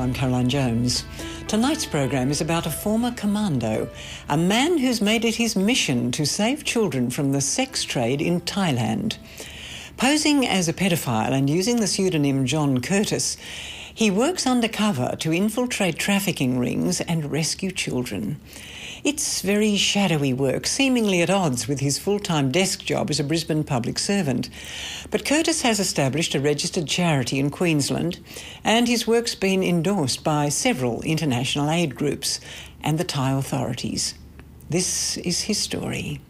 I'm Caroline Jones. Tonight's program is about a former commando, a man who's made it his mission to save children from the sex trade in Thailand. Posing as a pedophile and using the pseudonym John Curtis, he works undercover to infiltrate trafficking rings and rescue children. It's very shadowy work, seemingly at odds with his full-time desk job as a Brisbane public servant. But Curtis has established a registered charity in Queensland, and his work's been endorsed by several international aid groups and the Thai authorities. This is his story.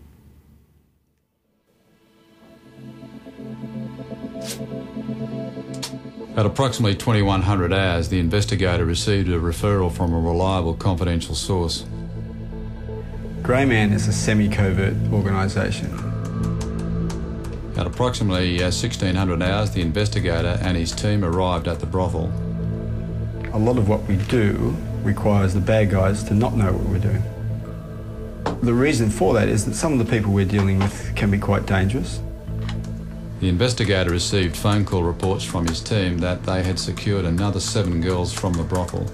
At approximately 2100 hours, the investigator received a referral from a reliable confidential source. Greyman is a semi-covert organisation. At approximately 1600 hours, the investigator and his team arrived at the brothel. A lot of what we do requires the bad guys to not know what we're doing. The reason for that is that some of the people we're dealing with can be quite dangerous. The investigator received phone call reports from his team that they had secured another 7 girls from the brothel.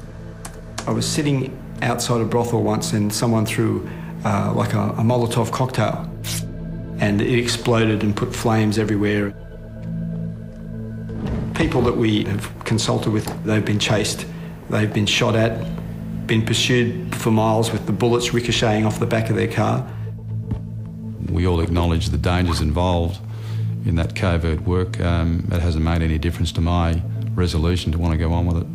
I was sitting outside a brothel once and someone threw like a Molotov cocktail, and it exploded and put flames everywhere. People that we have consulted with, they've been chased, they've been shot at, been pursued for miles with the bullets ricocheting off the back of their car. We all acknowledge the dangers involved in that covert work. It hasn't made any difference to my resolution to want to go on with it.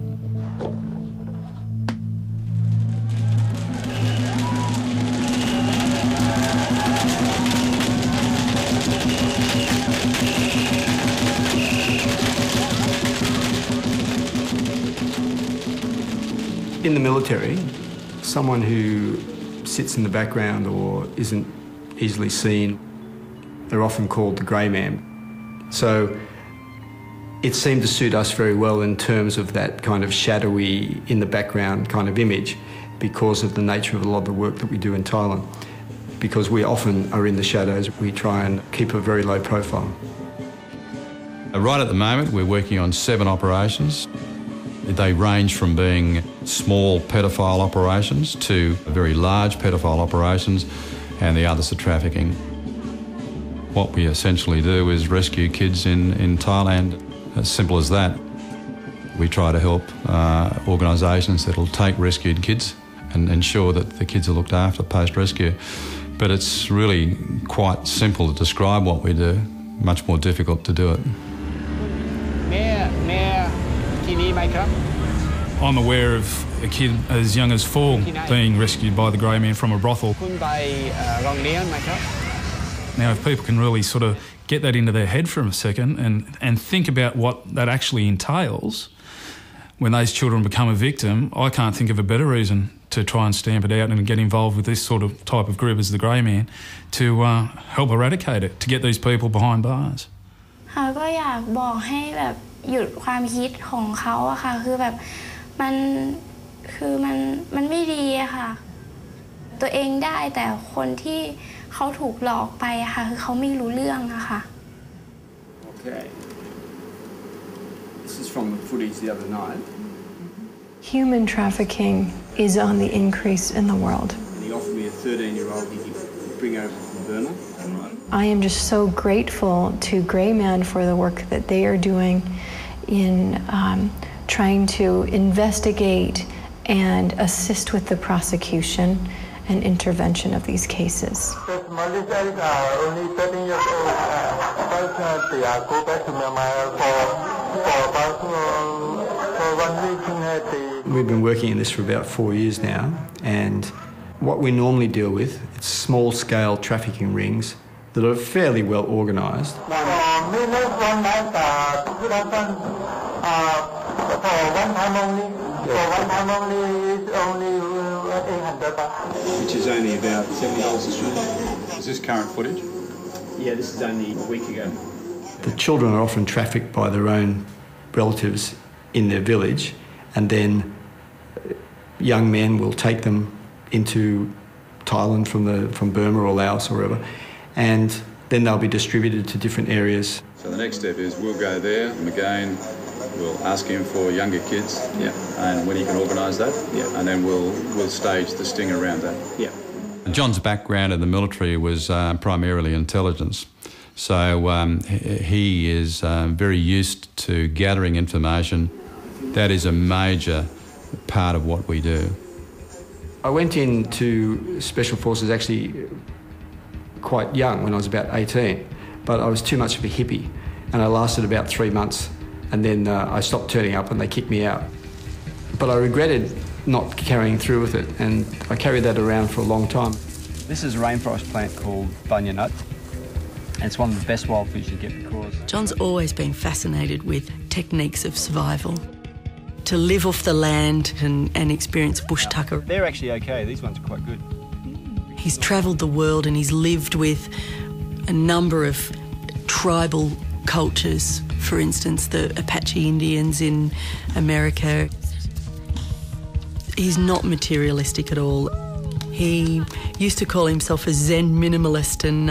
In the military, someone who sits in the background or isn't easily seen, they're often called the Greyman. So it seemed to suit us very well in terms of that kind of shadowy, in the background kind of image, because of the nature of a lot of the work that we do in Thailand. Because we often are in the shadows, we try and keep a very low profile. Right at the moment, we're working on 7 operations. They range from being small pedophile operations to very large pedophile operations, and the others are trafficking. What we essentially do is rescue kids in Thailand, as simple as that. We try to help organisations that will take rescued kids and ensure that the kids are looked after post-rescue. But it's really quite simple to describe what we do, much more difficult to do it. I'm aware of a kid as young as 4 being rescued by the Greyman from a brothel. Now, if people can really sort of get that into their head for a second and think about what that actually entails, when those children become a victim, I can't think of a better reason to try and stamp it out and get involved with this sort of type of group as the Greyman to help eradicate it, to get these people behind bars. ก็อยากบอกให้แบบหยุดความคิดของเขาอะค่ะคือแบบมันไม่ดีอะค่ะตัวเองได้แต่คนที่เขาถูกหลอกไปอะค่ะคือเขาไม่รู้เรื่องอะค่ะ Okay. This is from the footage the other night. Human trafficking is on the increase in the world. And he offered me a 13-year-old he could bring over from Burma. I am just so grateful to Greyman for the work that they are doing in trying to investigate and assist with the prosecution and intervention of these cases. Only 13 years old. They go back to Myanmar for about 1 week. We've been working in this for about 4 years now, and what we normally deal with, it's small-scale trafficking rings that are fairly well organised. Which is only about $70 Australian. Is this current footage? Yeah, this is only a week ago. The children are often trafficked by their own relatives in their village, and then young men will take them into Thailand from Burma or Laos or wherever, and then they'll be distributed to different areas. So the next step is we'll go there, and again, We'll ask him for younger kids, and when he can organise that, and then we'll stage the sting around that. Yeah. John's background in the military was primarily intelligence, so he is very used to gathering information. That is a major part of what we do. I went into Special Forces actually quite young, when I was about 18, but I was too much of a hippie, and I lasted about 3 months, and then I stopped turning up and they kicked me out. But I regretted not carrying through with it, and I carried that around for a long time. This is a rainforest plant called bunya nut, and it's one of the best wild fish you get because... John's always been fascinated with techniques of survival. To live off the land and experience bush tucker. They're actually okay, these ones are quite good. He's travelled the world and he's lived with a number of tribal cultures, for instance, the Apache Indians in America. He's not materialistic at all. He used to call himself a Zen minimalist and,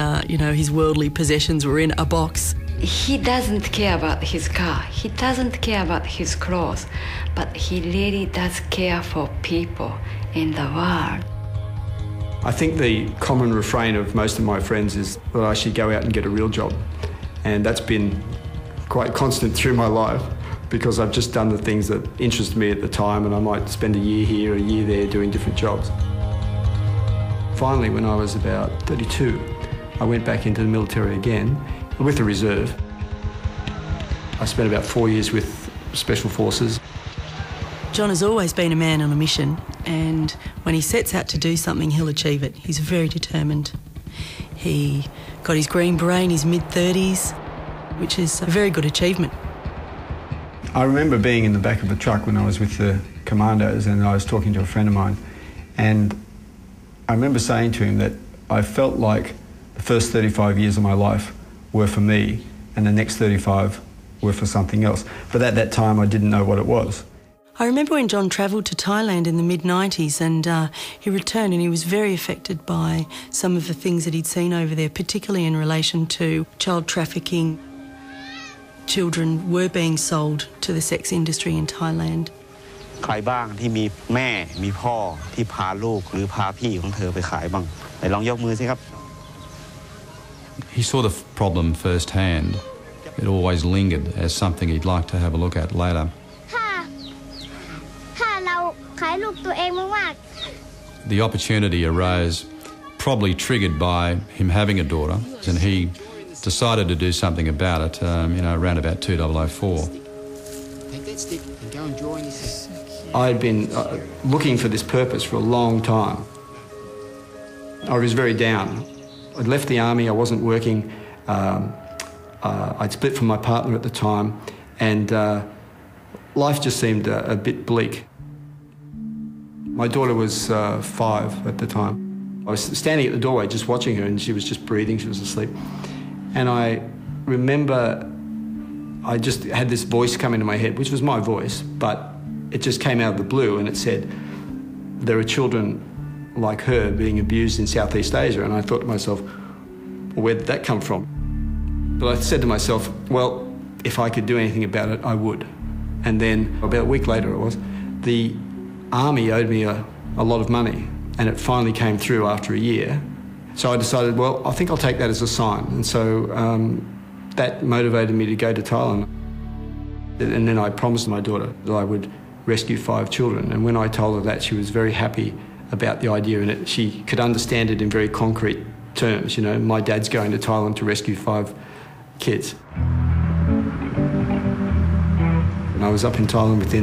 his worldly possessions were in a box. He doesn't care about his car, he doesn't care about his clothes, but he really does care for people in the world. I think the common refrain of most of my friends is that I should go out and get a real job. And that's been quite constant through my life because I've just done the things that interest me at the time, and I might spend a year here, a year there doing different jobs. Finally, when I was about 32, I went back into the military again with the reserve. I spent about 4 years with Special Forces. John has always been a man on a mission, and when he sets out to do something, he'll achieve it. He's very determined. He got his Green Beret in his mid-30s, which is a very good achievement. I remember being in the back of a truck when I was with the commandos, and I was talking to a friend of mine, and I remember saying to him that I felt like the first 35 years of my life were for me, and the next 35 were for something else. But at that time, I didn't know what it was. I remember when John travelled to Thailand in the mid-90s and he returned and he was very affected by some of the things that he'd seen over there, particularly in relation to child trafficking. Children were being sold to the sex industry in Thailand. ใครบ้างที่มีแม่มีพ่อที่พาลูกหรือพาพี่ของเธอไปขายบ้างไหนลองยกมือสิครับ He saw the problem firsthand. It always lingered as something he'd like to have a look at later. The opportunity arose, probably triggered by him having a daughter, and he decided to do something about it, around about 2004. Take that stick and go and join us. I'd been looking for this purpose for a long time. I was very down. I'd left the army, I wasn't working, I'd split from my partner at the time, and life just seemed a bit bleak. My daughter was 5 at the time. I was standing at the doorway just watching her, and she was just breathing, she was asleep. And I remember I just had this voice come into my head, which was my voice, but it just came out of the blue, and it said, there are children like her being abused in Southeast Asia. And I thought to myself, well, where did that come from? But I said to myself, well, if I could do anything about it, I would. And then about a week later the army owed me a lot of money, and it finally came through after a year. So I decided, well, I think I'll take that as a sign. And so that motivated me to go to Thailand. And then I promised my daughter that I would rescue 5 children. And when I told her that, she was very happy about the idea, and she could understand it in very concrete terms. My dad's going to Thailand to rescue 5 kids. And I was up in Thailand within